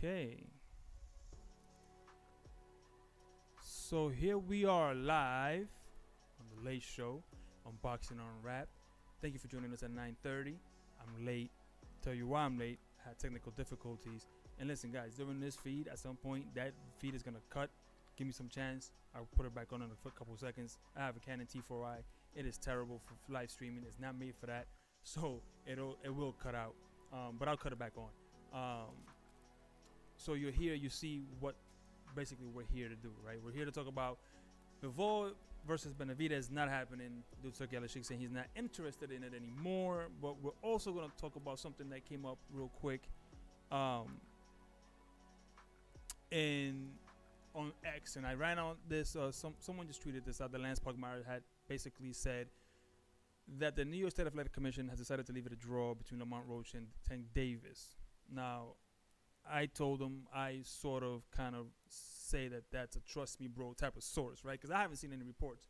Okay. So here we are live on the Late Show, Unboxing Unwrap. Thank you for joining us at 9:30. I'm late. Tell you why I'm late. I had technical difficulties. And listen, guys, during this feed, at some point, that feed is gonna cut. Give me some chance. I'll put it back on in a couple seconds. I have a Canon T4i. It is terrible for live streaming. It's not made for that, so it will cut out. But I'll cut it back on. So you're here. You see what basically we're here to do, right? We're here to talk about Bivol versus Benavidez not happening. Turki Alalshikh saying he's not interested in it anymore. But we're also going to talk about something that came up real quick, on X, and I ran on this. Someone just tweeted this out. The Lance Pugmire had basically said that the New York State Athletic Commission has decided to leave it a draw between Lamont Roach and Tank Davis. Now, I told him I sort of kind of say that that's a trust me bro type of source, right? Because I haven't seen any reports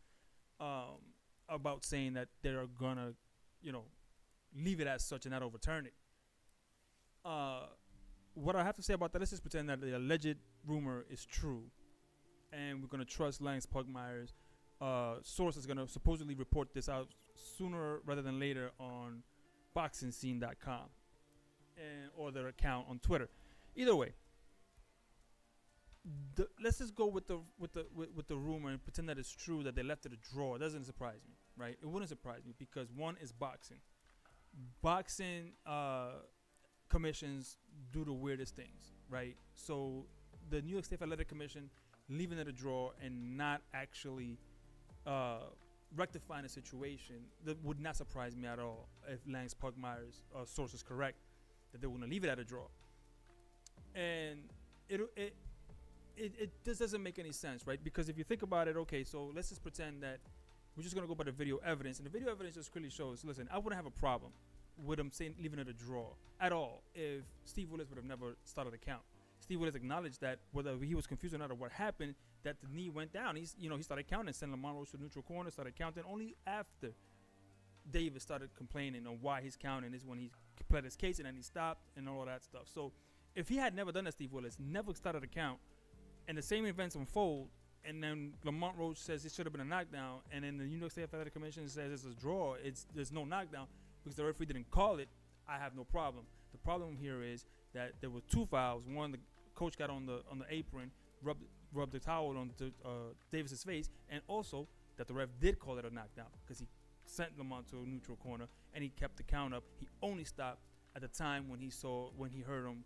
about saying that they're gonna, leave it as such and not overturn it. What I have to say about that, let's just pretend that the alleged rumor is true, and we're gonna trust Lance Pugmire's source is gonna supposedly report this out sooner rather than later on boxingscene.com or their account on Twitter. Either way, let's just go with the rumor and pretend that it's true that they left it a draw. It doesn't surprise me, right? It wouldn't surprise me because one is boxing. Boxing commissions do the weirdest things, right? So the New York State Athletic Commission leaving it a draw and not actually rectifying the situation, that would not surprise me at all if Lance Pugmire's source is correct, that they were going to leave it at a draw. And it just doesn't make any sense, right? Because if you think about it, okay, so let's just pretend that we're just going to go by the video evidence, and the video evidence just clearly shows, listen, I wouldn't have a problem with him saying leaving it a draw at all if Steve Willis would have never started the count. Steve Willis acknowledged that whether he was confused or not or what happened, that the knee went down. He started counting, sent Lamont Roach to the neutral corner, started counting. Only after Davis started complaining on why he's counting is when he pled his case, and then he stopped and all that stuff. So if he had never done that, Steve Willis never started a count, and the same events unfold, and then Lamont Roach says it should have been a knockdown, and then the New York State Athletic Commission says it's a draw, there's no knockdown because the referee didn't call it, I have no problem. The problem here is that there were two fouls. One, the coach got on the apron, rubbed the towel on Davis's face, and also that the ref did call it a knockdown because he sent Lamont to a neutral corner and he kept the count up. He only stopped at the time when he heard him.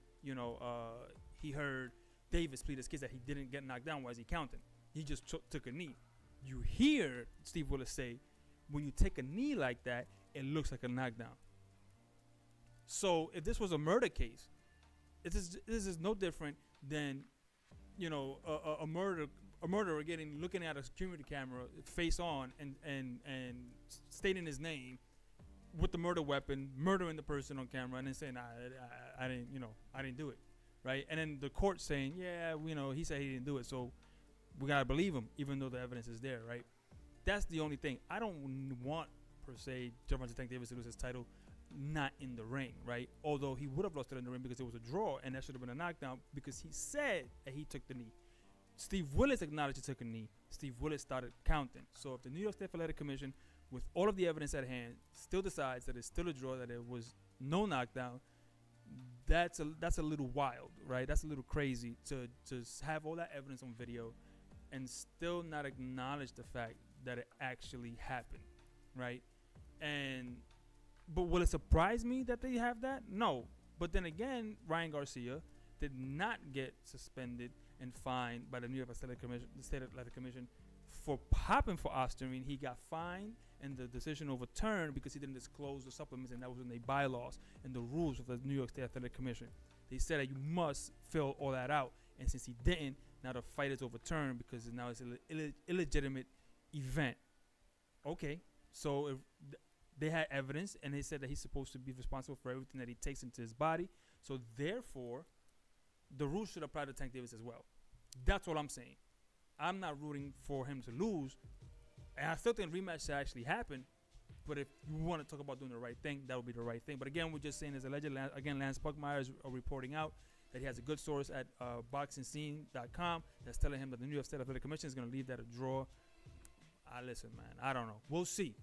He heard Davis plead his case that he didn't get knocked down. Why is he counting? He just took a knee. You hear Steve Willis say, when you take a knee like that, it looks like a knockdown. So if this was a murder case, this is no different than, a murderer looking at a security camera face on and stating his name with the murder weapon, murdering the person on camera, and then saying, I didn't do it, right? And then the court saying, yeah, he said he didn't do it, so we gotta believe him, even though the evidence is there, right? That's the only thing. I don't want, per se, Gervonta Tank Davis to lose his title not in the ring, right? Although he would have lost it in the ring because it was a draw, and that should have been a knockdown because he said that he took the knee. Steve Willis acknowledged he took a knee. Steve Willis started counting. So if the New York State Athletic Commission, with all of the evidence at hand, still decides that it's still a draw, that it was no knockdown, that's a little wild, right? That's a little crazy to have all that evidence on video and still not acknowledge the fact that it actually happened, right? But will it surprise me that they have that? No. But then again, Ryan Garcia did not get suspended and fined by the New York Athletic Commission, the State Athletic Commission, for popping for Osterman. He got fined and the decision overturned because he didn't disclose the supplements, and that was in the bylaws and the rules of the New York State Athletic Commission. They said that you must fill all that out, and since he didn't, now the fight is overturned because now it's an illegitimate event. Okay, so if they had evidence, and they said that he's supposed to be responsible for everything that he takes into his body, so therefore the rules should apply to Tank Davis as well. That's what I'm saying. I'm not rooting for him to lose, and I still think rematch should actually happen. But if you want to talk about doing the right thing, that would be the right thing. But again, we're just saying, as alleged, again, Lance Pugmire is reporting out that he has a good source at boxingscene.com that's telling him that the New York State Athletic Commission is going to leave that a draw. Listen, man, I don't know. We'll see.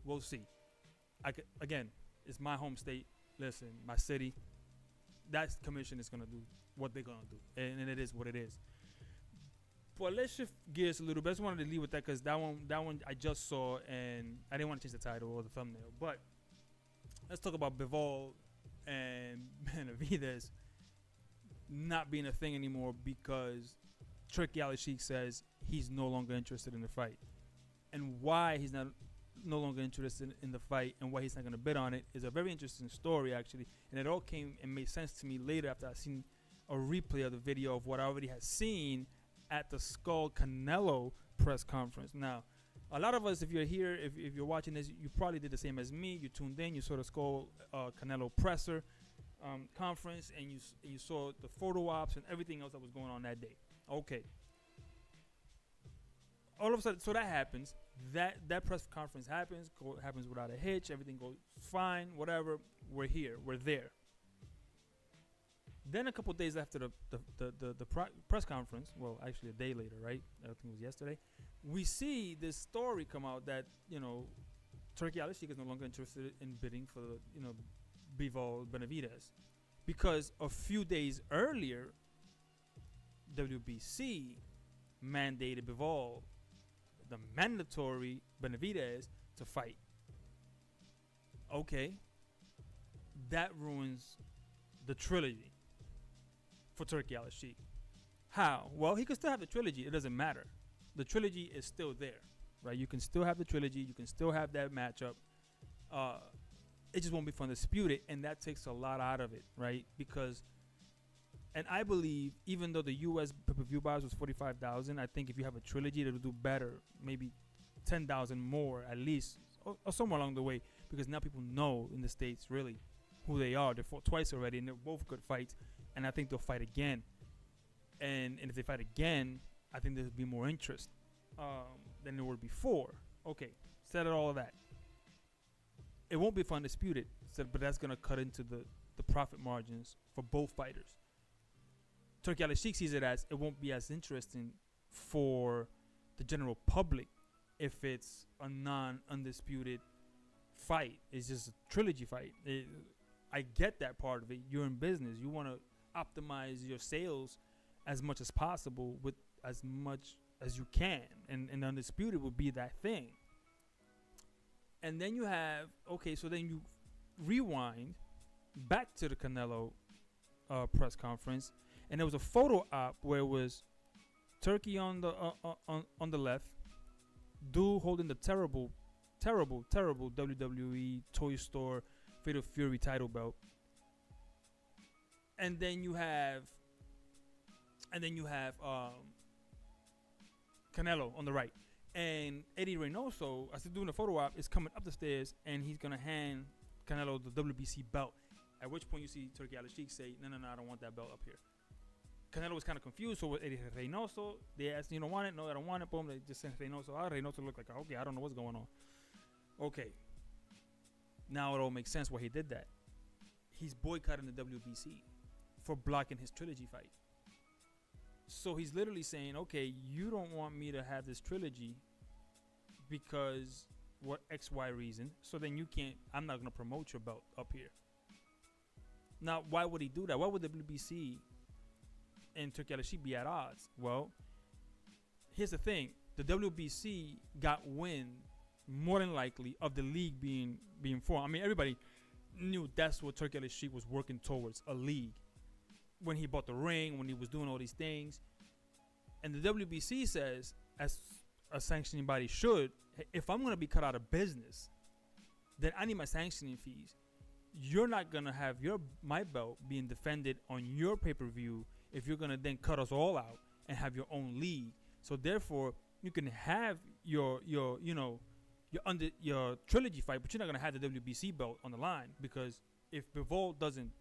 Again, it's my home state. Listen, my city. That commission is going to do what they're going to do, and it is what it is. But let's shift gears a little bit. I just wanted to leave with that because that one I just saw, and I didn't want to change the title or the thumbnail. But let's talk about Bivol and Benavidez not being a thing anymore because Turki Alalshikh says he's no longer interested in the fight. And why he's no longer interested in the fight and why he's not going to bid on it is a very interesting story, actually. And it all came and made sense to me later after I seen a replay of the video of what I already had seen at the Skull Canelo press conference. Now, a lot of us, if you're here, if you're watching this, you probably did the same as me. You tuned in, you saw the Skull Canelo presser conference, and you saw the photo ops and everything else that was going on that day. Okay. All of a sudden, so that happens. That press conference happens without a hitch. Everything goes fine, whatever. We're here. We're there. Then a couple days after the press conference, well, actually a day later, right? I think it was yesterday. We see this story come out that, Turki Alalshikh is no longer interested in bidding for, Bivol Benavidez. Because a few days earlier, WBC mandated Bivol, the mandatory Benavidez, to fight. Okay. That ruins the trilogy for Turki Alalshikh. How? Well, he could still have the trilogy. It doesn't matter. The trilogy is still there, right? You can still have the trilogy. You can still have that matchup. It just won't be fun to dispute it, and that takes a lot out of it, right? Because, and I believe, even though the U.S. pay-per-view buys was 45,000, I think if you have a trilogy, it'll do better, maybe 10,000 more at least, or somewhere along the way, because now people know in the States really who they are. They fought twice already, and they're both good fights, and I think they'll fight again. And if they fight again, I think there'll be more interest than there were before. Okay, said all of that. It won't be fun to dispute it, but that's going to cut into the profit margins for both fighters. Turki Alalshikh sees it as it won't be as interesting for the general public if it's a non-undisputed fight. It's just a trilogy fight. I get that part of it. You're in business. You want to optimize your sales as much as possible with as much as you can. And undisputed would be that thing. And then you have, so then you rewind back to the Canelo press conference. And there was a photo op where it was Turki on the left, dude holding the terrible WWE toy store Fatal Fury title belt, and then you have Canelo on the right, and Eddie Reynoso, as he's doing the photo op, is coming up the stairs, and he's gonna hand Canelo the WBC belt. At which point you see Turki Alalshikh say, "No, I don't want that belt up here." Canelo was kind of confused, so with Eddie Reynoso, they asked, "You don't want it?" "No, I don't want it." Boom, they just sent Reynoso out. Reynoso looked like, okay, I don't know what's going on. Okay. Now it all makes sense why he did that. He's boycotting the WBC for blocking his trilogy fight. So he's literally saying, okay, you don't want me to have this trilogy because what XY reason, so then you can't, I'm not going to promote your belt up here. Now, why would he do that? Why would the WBC and Turki Alalshikh be at odds? Well, here's the thing. The WBC got wind, more than likely, of the league being formed. I mean, everybody knew that's what Turki Alalshikh was working towards, a league. When he bought the ring, when he was doing all these things. And the WBC says, as a sanctioning body should, if I'm going to be cut out of business, then I need my sanctioning fees. You're not going to have my belt being defended on your pay-per-view if you're going to then cut us all out and have your own league. So therefore, you can have your trilogy fight, but you're not going to have the WBC belt on the line, because if Bivol doesn't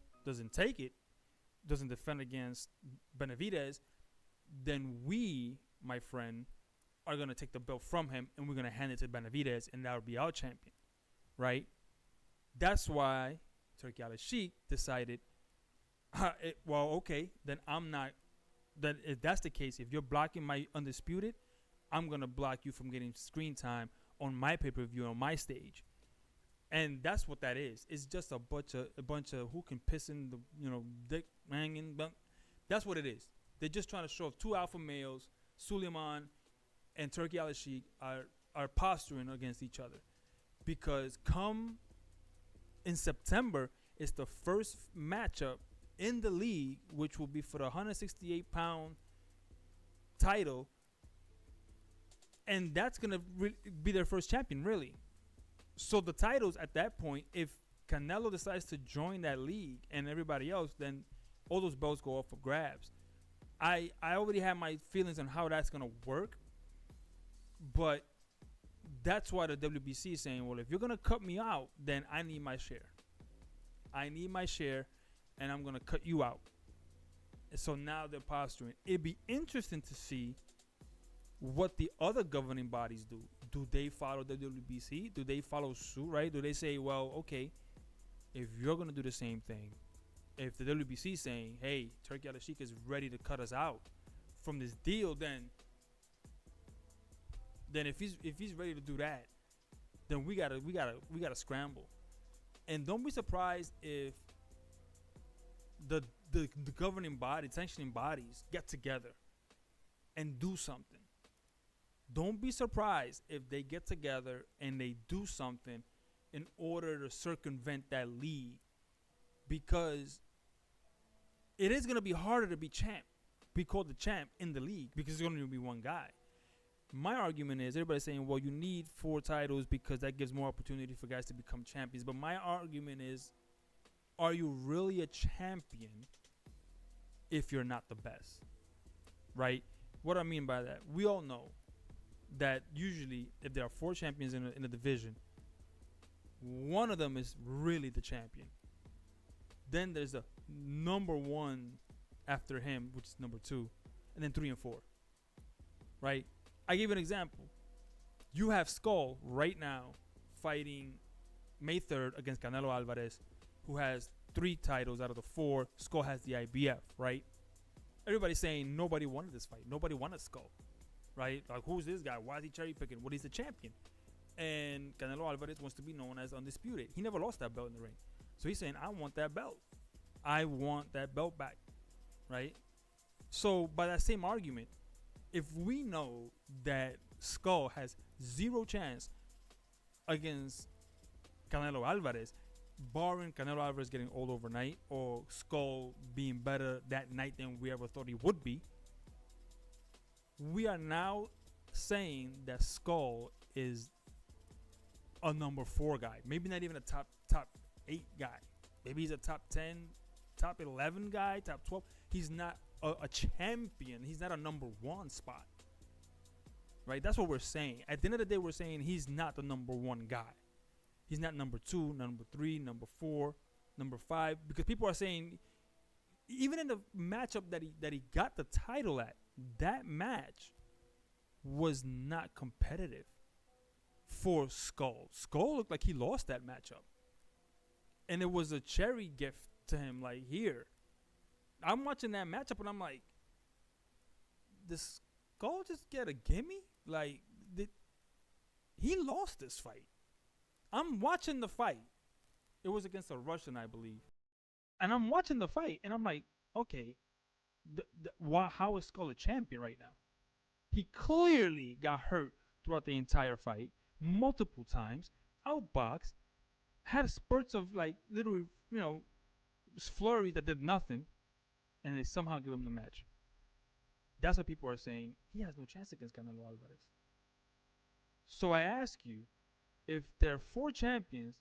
take it, doesn't defend against Benavidez, then we, my friend, are going to take the belt from him and we're going to hand it to Benavidez, and that would be our champion, right? That's why Turki Alalshikh decided Well, okay, then I'm not. Then if that's the case, if you're blocking my undisputed, I'm gonna block you from getting screen time on my pay per view on my stage, and that's what that is. It's just a bunch of who can piss in the dick hanging. That's what it is. They're just trying to show off two alpha males, Suleiman and Turki Alalshikh are posturing against each other, because come in September, it's the first matchup in the league, which will be for the 168-pound title, and that's gonna be their first champion, really. So the titles at that point, if Canelo decides to join that league and everybody else, then all those belts go up for grabs. I already have my feelings on how that's gonna work, but that's why the WBC is saying, well, if you're gonna cut me out, then I need my share. I need my share, and I'm gonna cut you out. And so now they're posturing. It'd be interesting to see what the other governing bodies do. Do they follow the WBC? Do they follow suit, right? Do they say, well, okay, if you're gonna do the same thing, if the WBC is saying, hey, Turki Alalshikh is ready to cut us out from this deal, then if he's ready to do that, then we gotta scramble. And don't be surprised if the governing body, sanctioning bodies, get together and do something. Don't be surprised if they get together and they do something in order to circumvent that league, because it is going to be harder to be called the champ in the league, because there's going to be one guy. My argument is, everybody's saying, well, you need 4 titles because that gives more opportunity for guys to become champions. But my argument is, are you really a champion if you're not the best? Right? What I mean by that, we all know that usually if there are 4 champions in a division, one of them is really the champion. Then there's a number 1 after him, which is number 2, and then 3 and 4. Right? I give you an example. You have Skull right now fighting May 3rd against Canelo Alvarez, who has 3 titles out of the 4. Skull has the IBF, right? Everybody's saying nobody wanted this fight. Nobody wanted Skull, right? Like, who's this guy? Why is he cherry picking? Well, he's the champion. And Canelo Alvarez wants to be known as undisputed. He never lost that belt in the ring. So he's saying, I want that belt. I want that belt back, right? So by that same argument, if we know that Skull has 0 chance against Canelo Alvarez, barring Canelo Alvarez getting old overnight or Skull being better that night than we ever thought he would be, we are now saying that Skull is a number 4 guy. Maybe not even a top 8 guy. Maybe he's a top 10, top 11 guy, top 12. He's not a champion. He's not a number 1 spot. Right? That's what we're saying. At the end of the day, we're saying he's not the number 1 guy. He's not number 2, number 3, number 4, number 5. Because people are saying, even in the matchup that he got the title at, that match was not competitive for Skull. Skull looked like he lost that matchup. And it was a cherry gift to him, like, here. I'm watching that matchup and I'm like, did Skull just get a gimme? Like, he lost this fight. I'm watching the fight. It was against a Russian, I believe. And I'm watching the fight and I'm like, okay, how is Skull a champion right now? He clearly got hurt throughout the entire fight, multiple times, outboxed, had spurts of like little, flurries that did nothing, and they somehow give him the match. That's what people are saying. He has no chance against Canelo Alvarez. So I ask you, if there are 4 champions,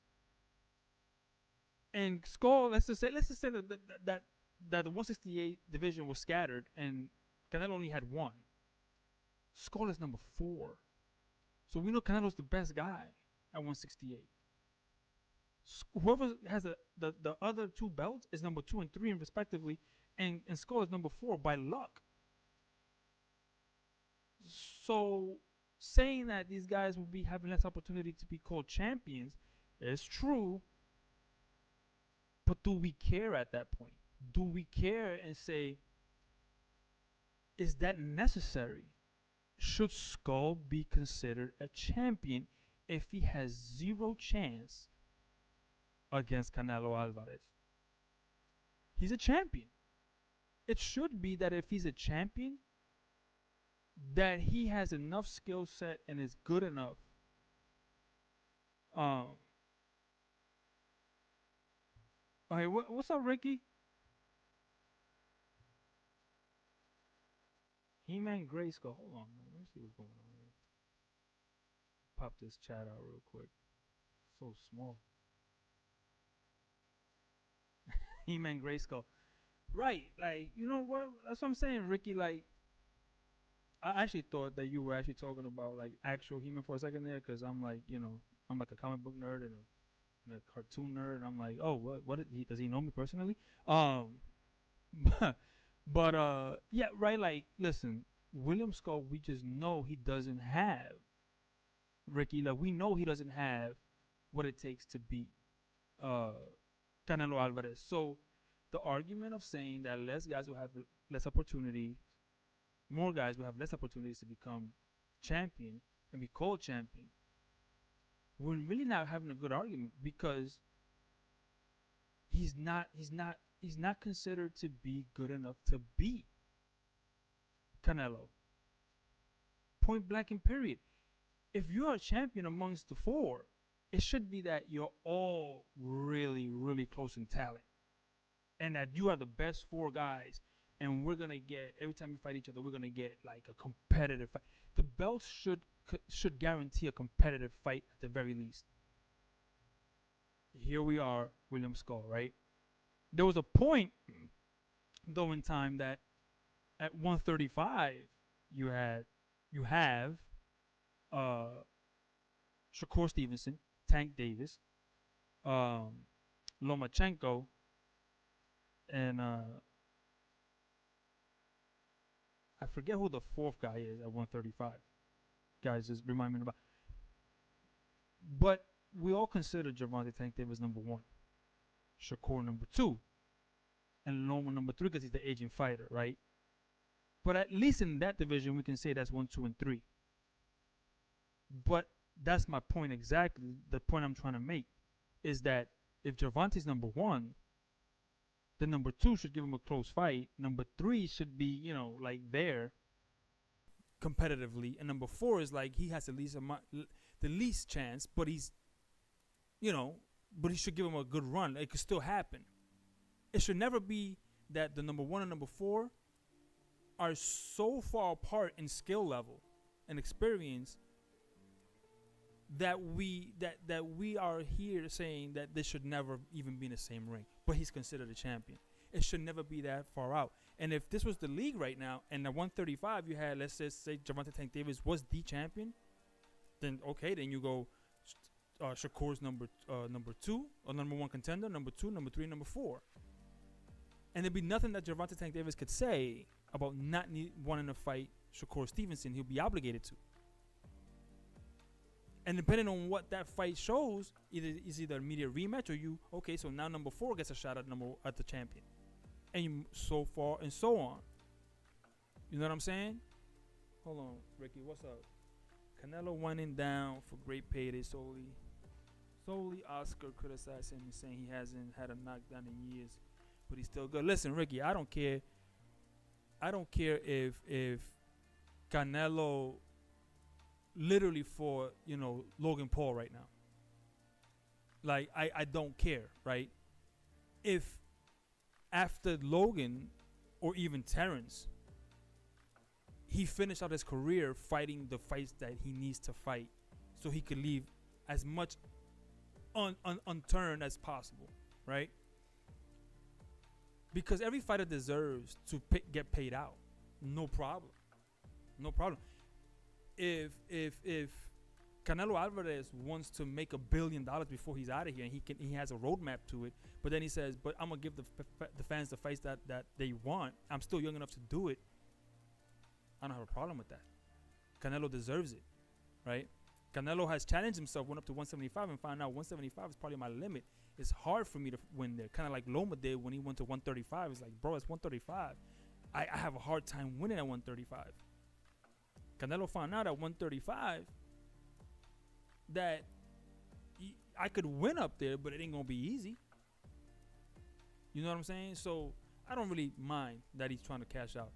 and Skull, let's just say that the 168 division was scattered, and Canelo only had 1. Skull is number 4. So we know Canelo's the best guy at 168. Whoever has the other 2 belts is number 2 and 3 respectively, and Skull is number 4 by luck. So saying that these guys will be having less opportunity to be called champions is true, but do we care at that point? do we care and say, is that necessary? Should Skull be considered a champion if he has zero chance against Canelo Alvarez? He's a champion. It should be that if he's a champion, that he has enough skill set and is good enough. Um, okay, what's up, Ricky? He-Man Grayskull. Hold on, man. Let me see what's going on here. Pop this chat out real quick. So small. He-Man Grayskull. Right, like, you know what? That's what I'm saying, Ricky. Like, I actually thought that you were actually talking about like actual He-Man for a second there, because I'm like, I'm like a comic book nerd and a cartoon nerd, and I'm like, oh, what does he know me personally? Um, but yeah, right. Like, listen, William Skull, we just know he doesn't have Ricky. Like, we know he doesn't have what it takes to beat uh Canelo Alvarez. So the argument of saying that less guys will have less opportunity, more guys will have less opportunities to become champion and be called champion, we're really not having a good argument, because he's not considered to be good enough to beat Canelo. Point blank and period. If you're a champion amongst the four, it should be that you're all really, really close in talent, and that you are the best four guys. And we're gonna get, every time we fight each other, we're gonna get like a competitive fight. The belts should guarantee a competitive fight at the very least. Here we are, William Skull, right? There was a point though in time that at 135 you had you have uh Shakur Stevenson, Tank Davis, um, Lomachenko, and I forget who the fourth guy is at 135. Guys, just remind me about. But we all consider Gervonta Tank Davis number one, Shakur number two, and Loma number three because he's the aging fighter, right? But at least in that division, we can say that's one, two, and three. But that's my point exactly. The point I'm trying to make is that if Gervonta's number one, then number two should give him a close fight. Number three should be, like there competitively, and number four is like he has the least chance, but you know, but he should give him a good run. It could still happen. It should never be that the number one and number four are so far apart in skill level and experience that we are here saying that this should never even be in the same ring. But he's considered a champion. It should never be that far out. And if this was the league right now, and at 135 you had, let's just say, Gervonta Tank Davis was the champion, then okay, then you go Shakur's number two, or number one contender, number two, number three, number four. And there'd be nothing that Gervonta Tank Davis could say about not wanting to fight Shakur Stevenson. He'll be obligated to. And depending on what that fight shows, it's either immediate rematch, or okay, so now number four gets a shot at the champion, and so far and so on. You know what I'm saying? Hold on, Ricky, what's up? Canelo winding down for great payday solely. Oscar criticized him, saying he hasn't had a knockdown in years, but he's still good. Listen, Ricky, I don't care if Canelo literally for Logan Paul right now. Like, I don't care, right? If after Logan or even Terrence, he finished out his career fighting the fights that he needs to fight, so he could leave as much unturned as possible, right? Because every fighter deserves to get paid out. No problem. If Canelo Alvarez wants to make $1 billion before he's out of here, and he has a roadmap to it, but then he says, but I'm gonna give the fans the fights that they want. I'm still young enough to do it. I don't have a problem with that. Canelo deserves it, right? Canelo has challenged himself, went up to 175 and found out 175 is probably my limit. it's hard for me to win there. Kind of like Loma did when he went to 135. It's like, bro, it's 135. I have a hard time winning at 135. Canelo found out at 135 that I could win up there, but it ain't gonna be easy. You know what I'm saying? So I don't really mind that he's trying to cash out.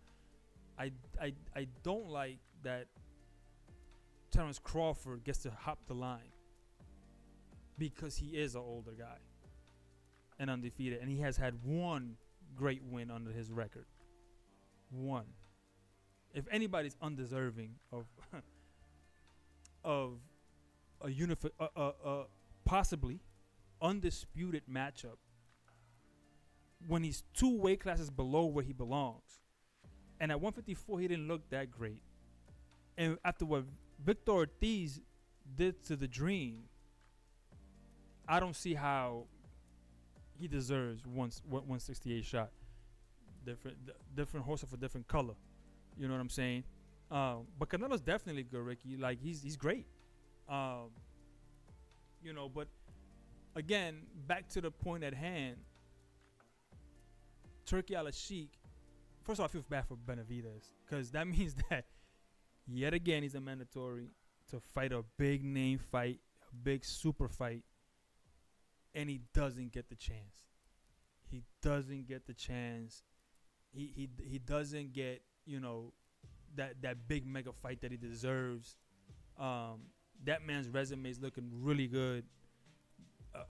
I don't like that Terrence Crawford gets to hop the line because he is an older guy and undefeated, and he has had one great win under his record. One. If anybody's undeserving of of a possibly undisputed matchup when he's 2 weight classes below where he belongs, and at 154 he didn't look that great, and after what Victor Ortiz did to the Dream, I don't see how he deserves 168 shot. Different horse of a different color. You know what I'm saying? But Canelo's definitely good, Ricky. Like he's great. You know, but again, back to the point at hand. Turki Alalshikh. First of all, I feel bad for Benavidez because that means that yet again he's a mandatory to fight a big name fight, a big super fight, and he doesn't get the chance. He doesn't get the chance. He doesn't get, you know, that big mega fight that he deserves. That man's resume is looking really good.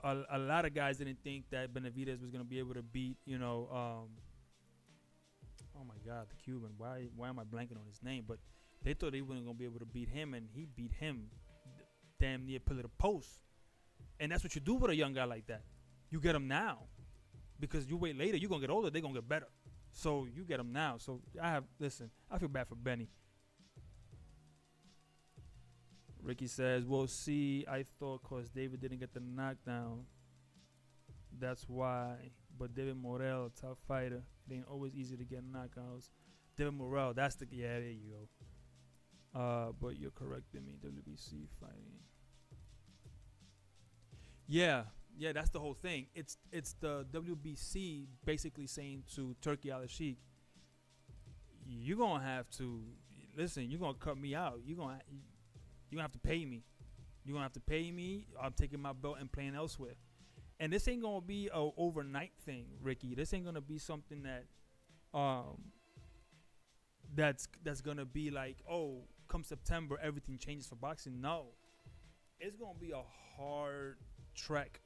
A lot of guys didn't think that Benavidez was gonna be able to beat, you know, oh my God, the Cuban. Why am I blanking on his name? But they thought they weren't gonna be able to beat him, and he beat him damn near pillar to post. And that's what you do with a young guy like that. You get him now, because you wait later, you're gonna get older. They're gonna get better. So you get him now. So I feel bad for Benny. Ricky says, we'll see. I thought because David didn't get the knockdown, that's why. But David Morrell, tough fighter. It ain't always easy to get knockouts. David Morrell, that's the, yeah, there you go. But you're correcting me, WBC fighting. Yeah, that's the whole thing. It's the WBC basically saying to Turki Alalshikh, you're going to have to, listen, you're going to cut me out. You're going to have to pay me. You're going to have to pay me. I'm taking my belt and playing elsewhere. And this ain't going to be a overnight thing, Ricky. This ain't going to be something that that's going to be like, oh, come September, everything changes for boxing. No. It's going to be a hard trek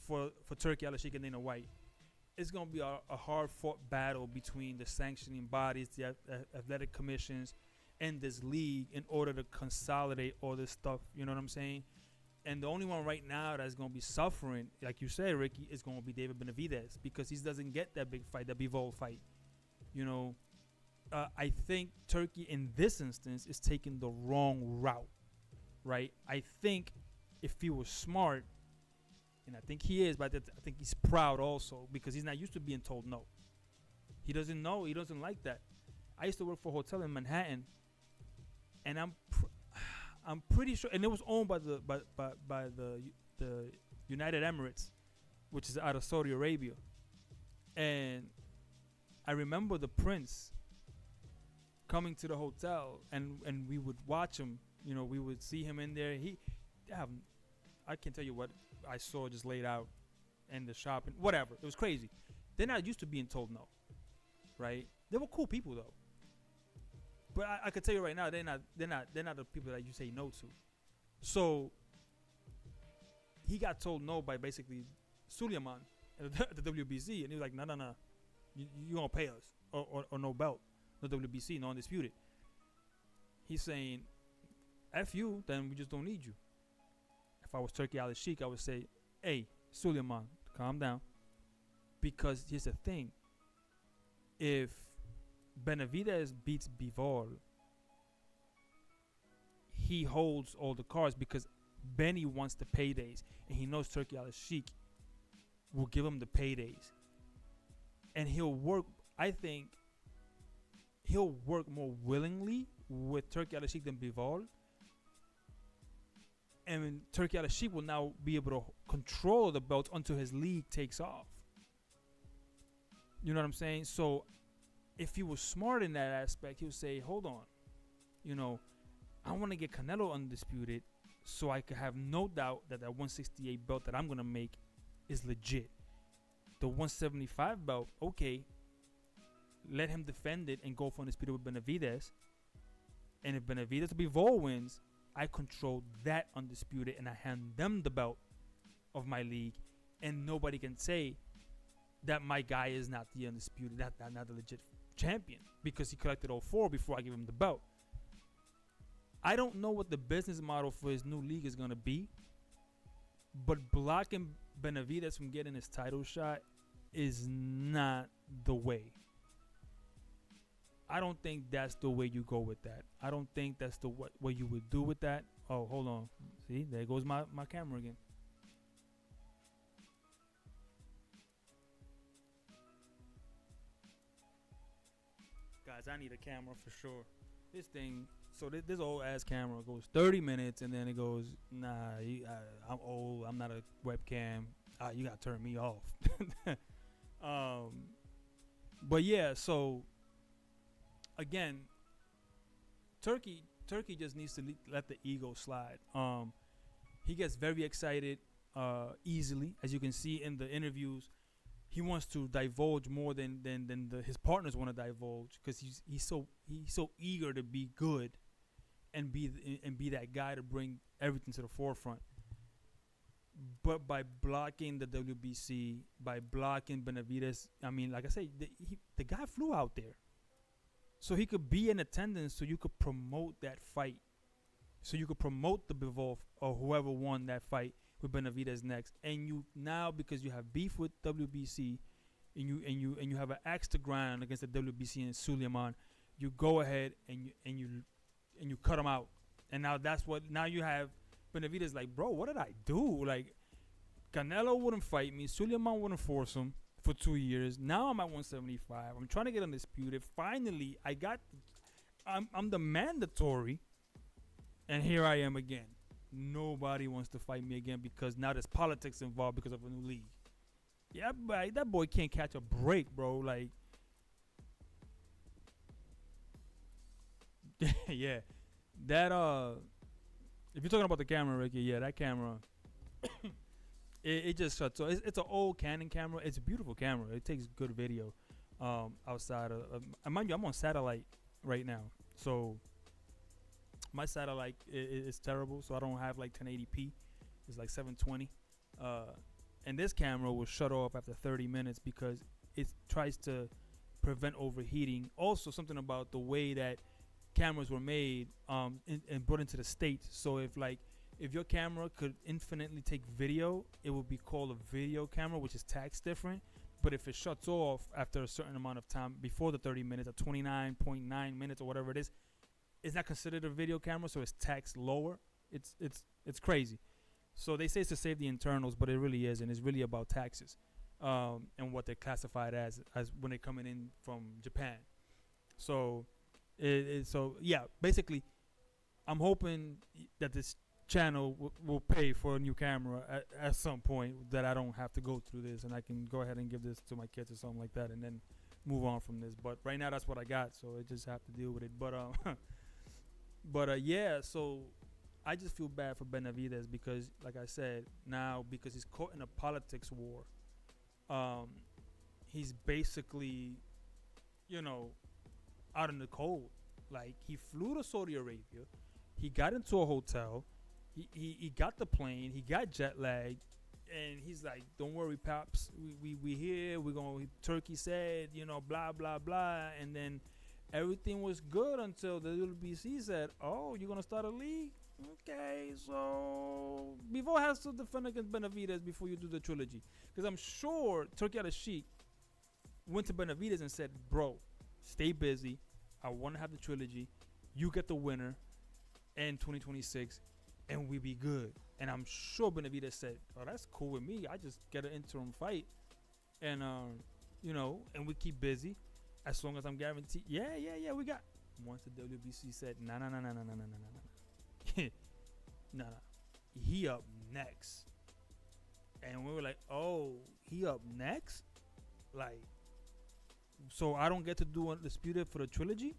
for Turki Alalshikh and Dana White. It's going to be a hard-fought battle between the sanctioning bodies, the athletic commissions, and this league in order to consolidate all this stuff. You know what I'm saying? And the only one right now that's going to be suffering, like you said, Ricky, is going to be David Benavidez because he doesn't get that big fight, that Bivol fight. You know, I think Turki in this instance is taking the wrong route, right? I think if he was smart, and I think he is, but I think he's proud also because he's not used to being told no. He doesn't know. He doesn't like that. I used to work for a hotel in Manhattan, and I'm pretty sure, and it was owned by the United Emirates, which is out of Saudi Arabia. And I remember the Prince coming to the hotel, and we would watch him. You know, we would see him in there. I can't tell you what I saw just laid out in the shop and whatever. It was crazy. They're not used to being told no, right? They were cool people though. But I can tell you right now, they're not the people that you say no to. So he got told no by basically Suleiman at the WBC, and he was like, no, you gonna pay us or no belt, no WBC, no undisputed. He's saying, F you, then we just don't need you. If I was Turki Alalshikh, I would say, hey, Suleiman, calm down. Because here's the thing. If Benavidez beats Bivol, he holds all the cards because Benny wants the paydays. And he knows Turki Alalshikh will give him the paydays. And he'll work, I think, he'll work more willingly with Turki Alalshikh than Bivol. and Turki Alalshikh will now be able to control the belt until his league takes off. You know what I'm saying? So if he was smart in that aspect, he would say, hold on, you know, I want to get Canelo undisputed so I could have no doubt that that 168 belt that I'm going to make is legit. The 175 belt, okay, let him defend it and go for undisputed with Benavidez. And if Benavidez or Bivol wins, I control that undisputed and I hand them the belt of my league. And nobody can say that my guy is not the undisputed, not the legit champion, because he collected all four before I give him the belt. I don't know what the business model for his new league is going to be, but blocking Benavidez from getting his title shot is not the way. I don't think that's the way you go with that. I don't think that's the what you would do with that. Oh, hold on. See, there goes my camera again. Guys, I need a camera for sure. This thing, so this old ass camera goes 30 minutes and then it goes, nah, I'm old. I'm not a webcam. You gotta turn me off. But yeah, so again, Turki just needs to let the ego slide. He gets very excited easily, as you can see in the interviews. He wants to divulge more than his partners want to divulge, because he's so eager to be good and be that guy to bring everything to the forefront. But by blocking the WBC, by blocking Benavidez, I mean, like I said, the guy flew out there, so he could be in attendance, so you could promote that fight, so you could promote the Bivol or whoever won that fight with Benavidez next. And you now, because you have beef with WBC, and you have an axe to grind against the WBC and Suleiman, you go ahead and you cut him out. And now you have Benavidez like, bro, what did I do? Like, Canelo wouldn't fight me, Suleiman wouldn't force him for 2 years. Now I'm at 175. I'm trying to get undisputed. Finally, I'm the mandatory, and here I am again. Nobody wants to fight me again because now there's politics involved because of a new league. Yeah, but that boy can't catch a break, bro. Like, yeah, that if you're talking about the camera, Ricky, yeah, that camera, it just shuts off. It's an old Canon camera. It's a beautiful camera. It takes good video. Outside of, mind you, I'm on satellite right now, so my satellite is terrible, so I don't have like 1080p. It's like 720. And this camera will shut off after 30 minutes because it tries to prevent overheating. Also, something about the way that cameras were made and brought into the States. So if your camera could infinitely take video, it would be called a video camera, which is taxed different. But if it shuts off after a certain amount of time, before the 30 minutes, or 29.9 minutes or whatever it is, it's not considered a video camera, so it's taxed lower. It's crazy. So they say it's to save the internals, but it really isn't. It's really about taxes and what they're classified as when they're coming in from Japan. So so yeah, basically, I'm hoping that this channel will pay for a new camera at some point, that I don't have to go through this and I can go ahead and give this to my kids or something like that, and then move on from this. But right now, that's what I got, so I just have to deal with it. But yeah, so I just feel bad for Benavidez because, like I said, now because he's caught in a politics war, he's basically, out in the cold. Like, he flew to Saudi Arabia, he got into a hotel, he got the plane, he got jet lagged, and he's like, "Don't worry, pops, we here. We're gonna." Turkey said, blah blah blah, and then everything was good until the WBC said, "Oh, you're gonna start a league? Okay, so Bivol has to defend against Benavidez before you do the trilogy." Because I'm sure Turki Alalshikh went to Benavidez and said, "Bro, stay busy. I want to have the trilogy. You get the winner in 2026, and we be good." And I'm sure Benavidez said, "Oh, that's cool with me. I just get an interim fight, and and we keep busy as long as I'm guaranteed." Yeah, we got. Once the WBC said, "Nah. he up next. And we were like, oh, he up next? Like, so I don't get to do Undisputed for the trilogy?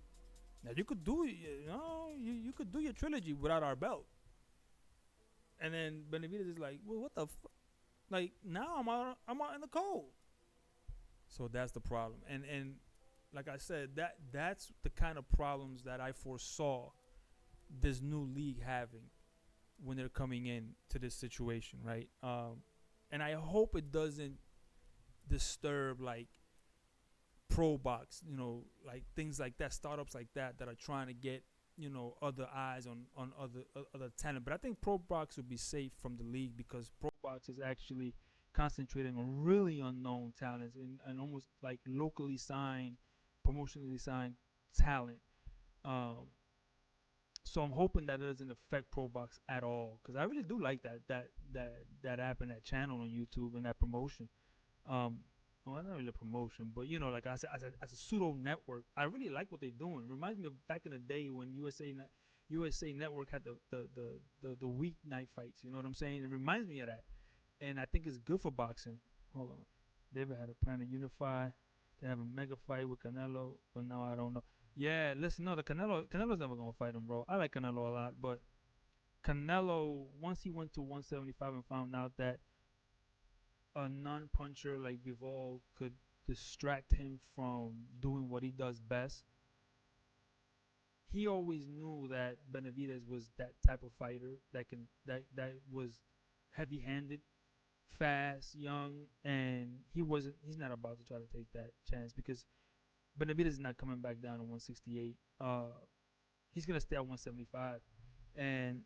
Now you could do, you could do your trilogy without our belt. And then Benavidez is like, well, what the fuck? Like, now I'm out in the cold. So that's the problem. And like I said, that's the kind of problems that I foresaw this new league having when they're coming in to this situation, right? And I hope it doesn't disturb like pro box, like things like that, startups like that are trying to get other eyes on other talent. But I think pro box would be safe from the league because pro box is actually concentrating on really unknown talents and almost like locally signed, promotionally signed talent. So I'm hoping that it doesn't affect pro box at all because I really do like that app and that channel on YouTube and that promotion. Well, not really a promotion, but like I said, as a pseudo network, I really like what they're doing. Reminds me of back in the day when USA Network had the weeknight fights. You know what I'm saying? It reminds me of that, and I think it's good for boxing. Hold on, David had a plan to unify. They have a mega fight with Canelo, but now I don't know. Yeah, listen, no, the Canelo's never gonna fight him, bro. I like Canelo a lot, but Canelo once he went to 175 and found out that a non-puncher like Bivol could distract him from doing what he does best. He always knew that Benavidez was that type of fighter that was heavy-handed, fast, young, and he's not about to try to take that chance because Benavidez is not coming back down to 168. He's gonna stay at 175, and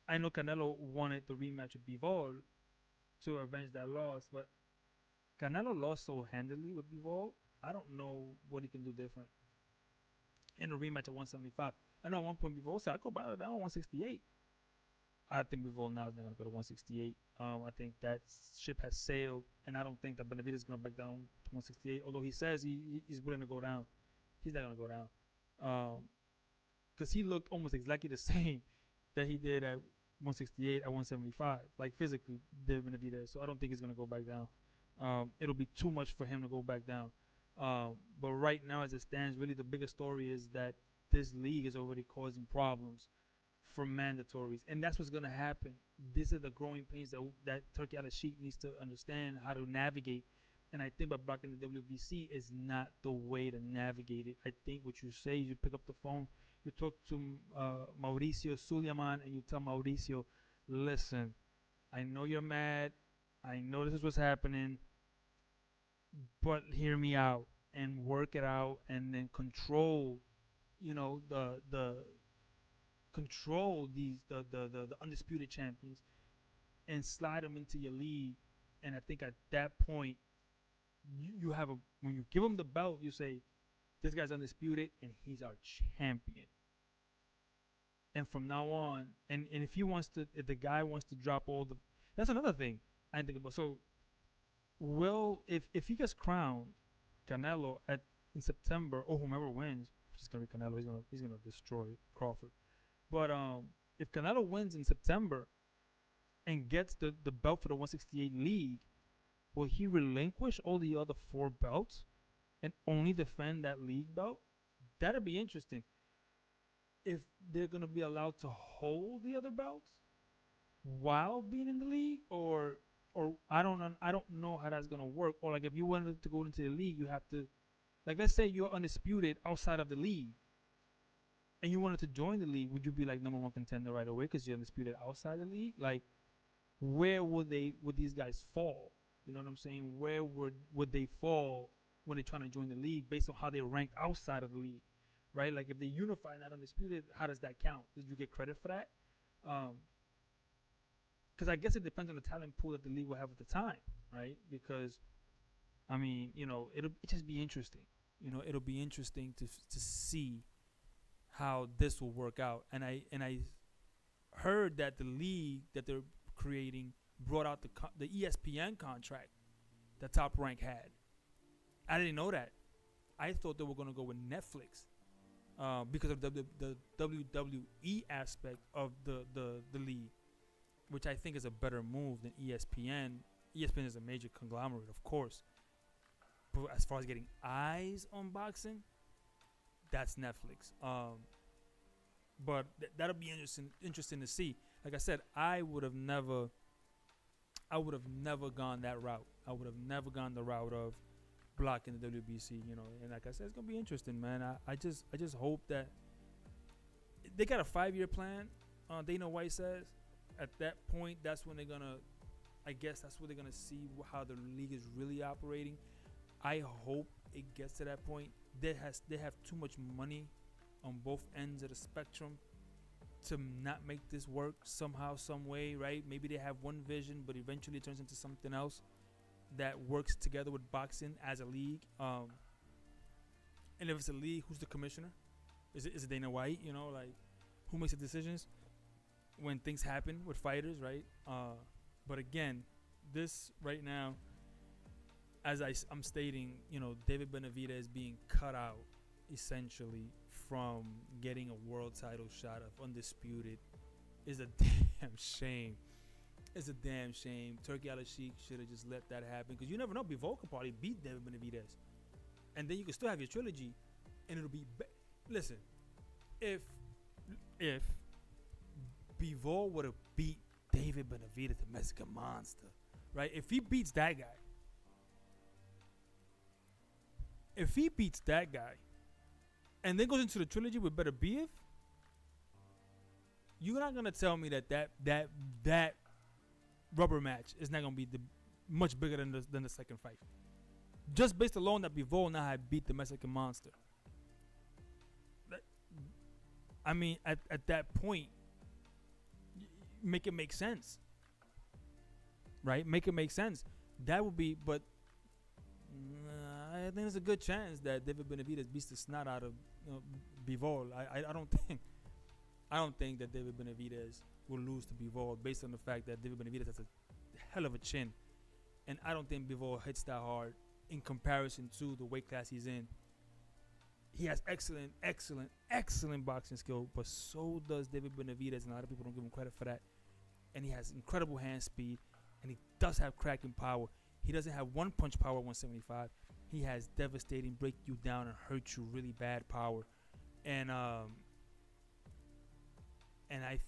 I know Canelo wanted the rematch with Bivol to avenge that loss, but Canelo lost so handily with Bivol. I don't know what he can do different in a rematch at 175. I know at one point Bivol said, I go back down 168. I think Bivol now is not going to go to 168. I think that ship has sailed, and I don't think that Benavidez is going to back down to 168, although he says he's willing to go down. He's not going to go down. Because he looked almost exactly the same that he did at 168 at 175, like physically, did Benavidez. So I don't think he's going to go back down. It'll be too much for him to go back down. But right now, as it stands, really the biggest story is that this league is already causing problems for mandatories, and that's what's going to happen. These are the growing pains that Turki Alalshikh needs to understand how to navigate. And I think by blocking the WBC is not the way to navigate it. I think what you say is you pick up the phone, you talk to Mauricio Suleiman, and you tell Mauricio, listen, I know you're mad. I know this is what's happening, but hear me out and work it out, and then control, the control the undisputed champions and slide them into your league. And I think at that point, you have when you give him the belt, you say, this guy's undisputed and he's our champion. And from now on, and if the guy wants to drop all the, that's another thing I think about. So, if he gets crowned Canelo in September, or whomever wins, it's gonna be Canelo. He's gonna destroy Crawford. But if Canelo wins in September and gets the belt for the 168 league, will he relinquish all the other 4 belts and only defend that league belt? That'd be interesting. If they're gonna be allowed to hold the other belts while being in the league, or I don't know how that's gonna work. Or like if you wanted to go into the league, you have to, like, let's say you're undisputed outside of the league and you wanted to join the league, would you be like #1 contender right away because you're undisputed outside the league? Like, where would these guys fall? You know what I'm saying? Where would they fall when they're trying to join the league based on how they rank outside of the league, right? Like if they unify not undisputed, how does that count? Did you get credit for that? Because I guess it depends on the talent pool that the league will have at the time, right? Because I mean, it'll just be interesting. It'll be interesting to see how this will work out. And I heard that the league that they're creating brought out the ESPN contract that Top Rank had. I didn't know that. I thought they were going to go with Netflix because of the WWE aspect of the league. which I think is a better move than ESPN. ESPN is a major conglomerate, of course. But as far as getting eyes on boxing, that's Netflix. But that'll be interesting to see. Like I said, I would have never gone that route. I would have never gone the route of blocking the WBC, you know. And like I said, it's gonna be interesting, man. I just hope that they got a 5-year plan. Dana White says at that point, that's when they're gonna. I guess that's where they're gonna see how the league is really operating. I hope it gets to that point. They have too much money on both ends of the spectrum to not make this work somehow, some way, right? Maybe they have one vision, but eventually it turns into something else that works together with boxing as a league. And if it's a league, who's the commissioner? Is it Dana White? You know, like, who makes the decisions when things happen with fighters, right? But again, this right now, as I'm stating, you know, David Benavidez being cut out essentially from getting a world title shot of undisputed is a damn shame. It's a damn shame. Turki Alalshikh should have just let that happen, because you never know. Bivol could probably beat David Benavidez, and then you can still have your trilogy, and it'll be. Listen, if Bivol would have beat David Benavidez, the Mexican monster, right? If he beats that guy, and then goes into the trilogy with Better Beef, you're not gonna tell me that rubber match is not gonna be much bigger than the second fight, just based alone that Bivol now had beat the Mexican monster. I mean, at that point, make it make sense, right? Make it make sense. That would be, but I think there's a good chance that David Benavidez beats the snot out of Bivol. I don't think that David Benavidez will lose to Bivol, based on the fact that David Benavidez has a hell of a chin, and I don't think Bivol hits that hard in comparison to the weight class he's in. He has excellent boxing skill, but so does David Benavidez, and a lot of people don't give him credit for that. And he has incredible hand speed, and he does have cracking power. He doesn't have one punch power 175. He has devastating, break you down and hurt you really bad power. And I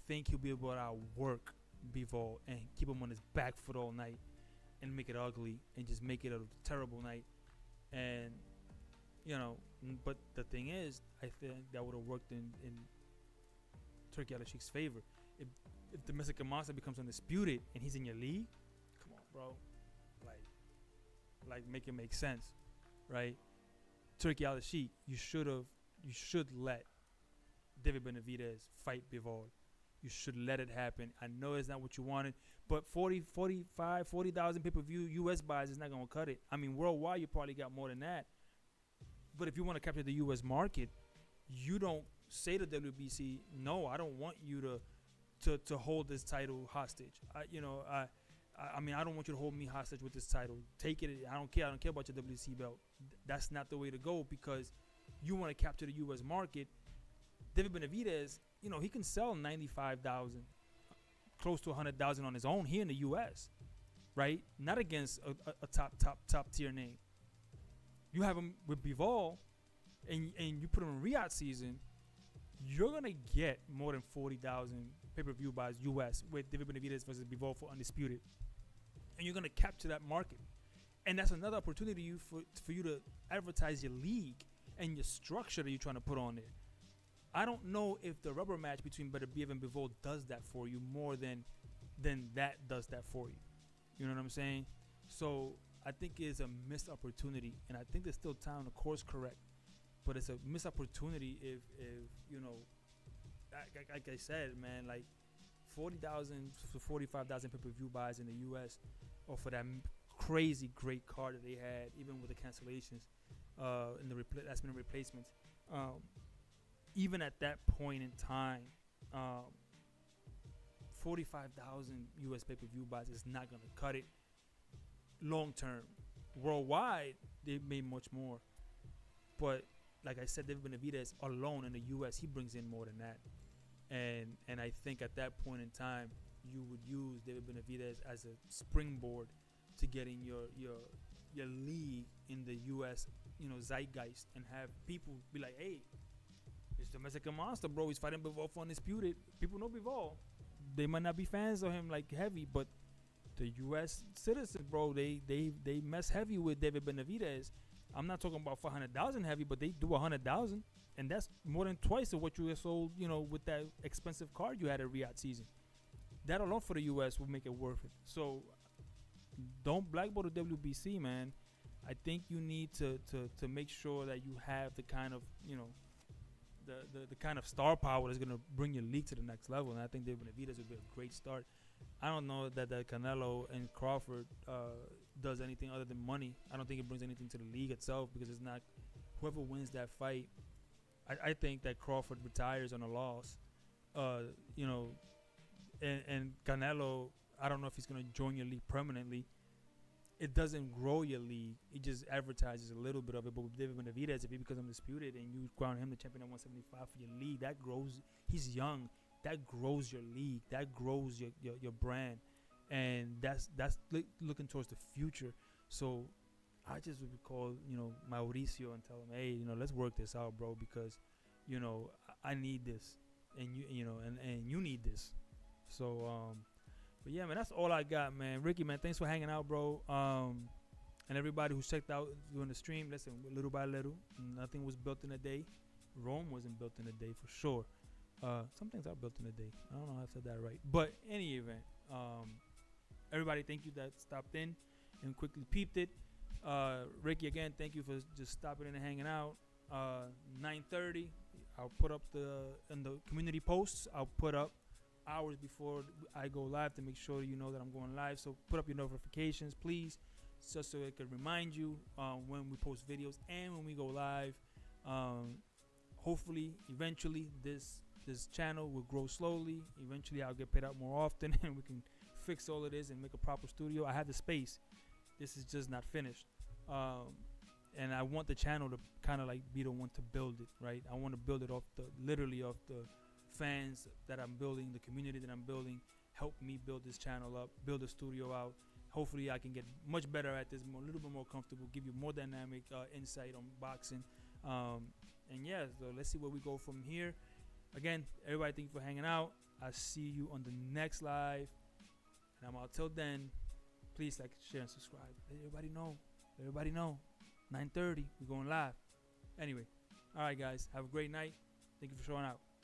think he'll be able to outwork Bivol and keep him on his back foot all night and make it ugly and just make it a terrible night. And, you know, but the thing is, I think that would have worked in Turki Alalshikh's favor. If the Mexican monster becomes undisputed and he's in your league, come on, bro. Like make it make sense, right? Turki Alalshikh, you should let David Benavidez fight Bivol. You should let it happen. I know it's not what you wanted, but 40,000 pay-per-view U.S. buys is not going to cut it. I mean, worldwide, you probably got more than that. But if you want to capture the U.S. market, you don't say to WBC, no, I don't want you to hold this title hostage. I mean, I don't want you to hold me hostage with this title. Take it. I don't care. I don't care about your WBC belt. That's not the way to go, because you want to capture the U.S. market. David Benavidez, you know, he can sell 95,000, close to 100,000 on his own here in the U.S., right? Not against a top tier name. You have him with Bivol, and you put him in Riyadh season, you're going to get more than 40,000 pay-per-view buys U.S. with David Benavidez versus Bivol for Undisputed. And you're going to capture that market. And that's another opportunity for you to advertise your league and your structure that you're trying to put on there. I don't know if the rubber match between Better Beef and Bivol does that for you more than that does that for you. You know what I'm saying? So I think it's a missed opportunity, and I think there's still time to course correct. But it's a missed opportunity if you know, like I said, man, like 40,000 to 45,000 pay-per-view buys in the U.S. or for that crazy great card that they had, even with the cancellations in the last-minute replacements. Even at that point in time, 45,000 U.S. pay-per-view buys is not going to cut it long term. Worldwide, they made much more. But like I said, David Benavidez alone in the U.S., he brings in more than that. And I think at that point in time, you would use David Benavidez as a springboard to getting your league in the U.S. Zeitgeist, and have people be like, hey, it's the Mexican monster, bro. He's fighting Bivol for undisputed. People know Bivol. They might not be fans of him like heavy, but the U.S. citizens, bro, they mess heavy with David Benavidez. I'm not talking about 400,000 heavy, but they do 100,000, and that's more than twice of what you sold, with that expensive card you had at Riyadh season. That alone for the U.S. will make it worth it. So don't blackball the WBC, man. I think you need to make sure that you have the kind of, the kind of star power that's going to bring your league to the next level. And I think David Benavidez would be a great start. I don't know that Canelo and Crawford does anything other than money. I don't think it brings anything to the league itself, because it's not whoever wins that fight. I think that Crawford retires on a loss. And Canelo, I don't know if he's going to join your league permanently. It doesn't grow your league. It just advertises a little bit of it. But with David Benavidez, if he becomes undisputed and you crown him the champion at 175 for your league, that grows. He's young. That grows your league. That grows your brand. And that's looking towards the future. So I just would call, Mauricio and tell him, hey, let's work this out, bro, because, I need this. And and you need this. So, but yeah, man, that's all I got, man. Ricky, man, thanks for hanging out, bro. And everybody who checked out during the stream, listen, little by little, nothing was built in a day. Rome wasn't built in a day, for sure. Some things are built in a day. I don't know if I said that right. But any event, everybody, thank you that stopped in and quickly peeped it. Ricky, again, thank you for just stopping in and hanging out. 9:30, I'll put up in the community posts, I'll put up hours before I go live to make sure you know that I'm going live. So put up your notifications, please, just so it can remind you when we post videos and when we go live. Hopefully, eventually, this channel will grow slowly. Eventually, I'll get paid out more often, and we can fix all of this and make a proper studio. I have the space. This is just not finished. And I want the channel to kind of like be the one to build it, right? I want to build it literally off the fans that I'm building, the community that I'm building. Help me build this channel up, build the studio out. Hopefully I can get much better at this, a little bit more comfortable, give you more dynamic insight on boxing. And yeah, so let's see where we go from here. Again, everybody, thank you for hanging out. I'll see you on the next live. And I'm out till then. Please like, share, and subscribe. Let everybody know. 9:30, we're going live. Anyway, all right, guys. Have a great night. Thank you for showing out.